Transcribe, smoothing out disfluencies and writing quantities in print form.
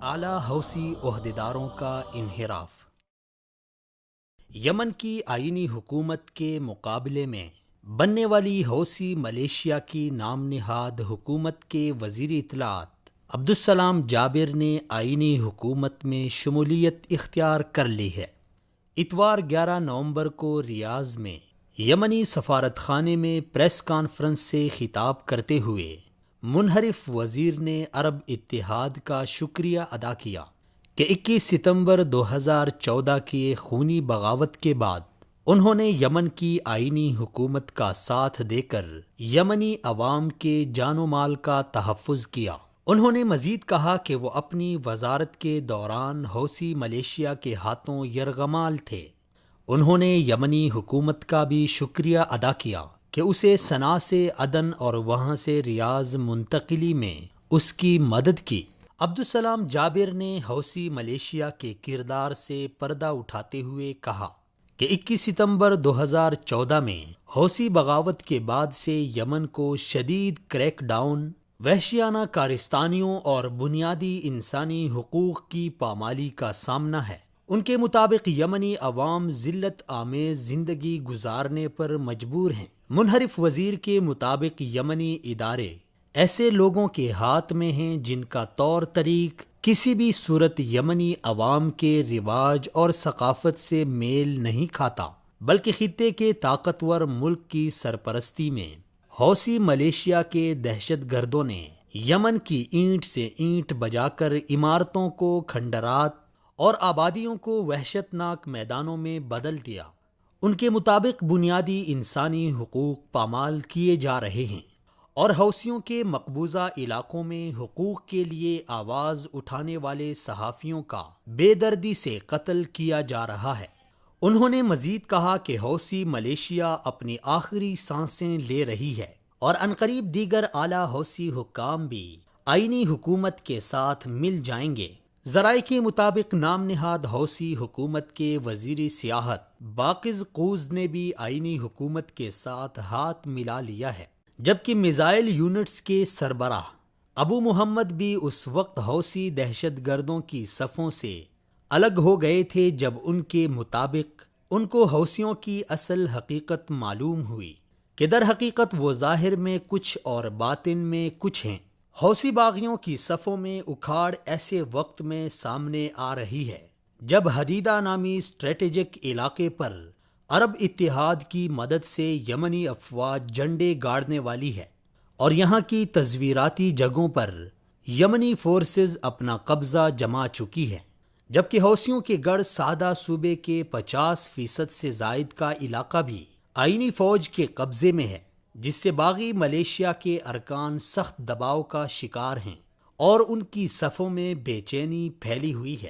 اعلیٰ حوثی عہدیداروں کا انحراف۔ یمن کی آئینی حکومت کے مقابلے میں بننے والی حوثی ملیشیا کی نام نہاد حکومت کے وزیر اطلاعات عبدالسلام جابر نے آئینی حکومت میں شمولیت اختیار کر لی ہے۔ اتوار 11 نومبر کو ریاض میں یمنی سفارت خانے میں پریس کانفرنس سے خطاب کرتے ہوئے منحرف وزیر نے عرب اتحاد کا شکریہ ادا کیا کہ 21 ستمبر 2014 کی خونی بغاوت کے بعد انہوں نے یمن کی آئینی حکومت کا ساتھ دے کر یمنی عوام کے جان و مال کا تحفظ کیا۔ انہوں نے مزید کہا کہ وہ اپنی وزارت کے دوران حوثی ملیشیا کے ہاتھوں یرغمال تھے۔ انہوں نے یمنی حکومت کا بھی شکریہ ادا کیا کہ اسے صنعاء سے عدن اور وہاں سے ریاض منتقلی میں اس کی مدد کی۔ عبدالسلام جابر نے حوثی ملیشیا کے کردار سے پردہ اٹھاتے ہوئے کہا کہ 21 ستمبر 2014 میں حوثی بغاوت کے بعد سے یمن کو شدید کریک ڈاؤن، وحشیانہ کارستانیوں اور بنیادی انسانی حقوق کی پامالی کا سامنا ہے۔ ان کے مطابق یمنی عوام ذلت آمیز زندگی گزارنے پر مجبور ہیں۔ منحرف وزیر کے مطابق یمنی ادارے ایسے لوگوں کے ہاتھ میں ہیں جن کا طور طریق کسی بھی صورت یمنی عوام کے رواج اور ثقافت سے میل نہیں کھاتا، بلکہ خطے کے طاقتور ملک کی سرپرستی میں حوثی ملیشیا کے دہشت گردوں نے یمن کی اینٹ سے اینٹ بجا کر عمارتوں کو کھنڈرات اور آبادیوں کو وحشت ناک میدانوں میں بدل دیا۔ ان کے مطابق بنیادی انسانی حقوق پامال کیے جا رہے ہیں اور حوثیوں کے مقبوضہ علاقوں میں حقوق کے لیے آواز اٹھانے والے صحافیوں کا بے دردی سے قتل کیا جا رہا ہے۔ انہوں نے مزید کہا کہ حوثی ملیشیا اپنی آخری سانسیں لے رہی ہے اور عنقریب دیگر اعلیٰ حوثی حکام بھی آئینی حکومت کے ساتھ مل جائیں گے۔ ذرائع کے مطابق نام نہاد حوثی حکومت کے وزیر سیاحت باقر قوز نے بھی آئینی حکومت کے ساتھ ہاتھ ملا لیا ہے، جبکہ میزائل یونٹس کے سربراہ ابو محمد بھی اس وقت حوثی دہشت گردوں کی صفوں سے الگ ہو گئے تھے جب ان کے مطابق ان کو حوثیوں کی اصل حقیقت معلوم ہوئی کہ در حقیقت وہ ظاہر میں کچھ اور باطن میں کچھ ہیں۔ حوثی باغیوں کی صفوں میں اکھاڑ ایسے وقت میں سامنے آ رہی ہے جب حدیدہ نامی اسٹریٹجک علاقے پر عرب اتحاد کی مدد سے یمنی افواج جھنڈے گاڑنے والی ہے اور یہاں کی تصویراتی جگہوں پر یمنی فورسز اپنا قبضہ جما چکی ہے، جبکہ حوثیوں کے گڑھ سادہ صوبے کے 50% سے زائد کا علاقہ بھی آئینی فوج کے قبضے میں ہے، جس سے باغی ملیشیا کے ارکان سخت دباؤ کا شکار ہیں اور ان کی صفوں میں بے چینی پھیلی ہوئی ہے۔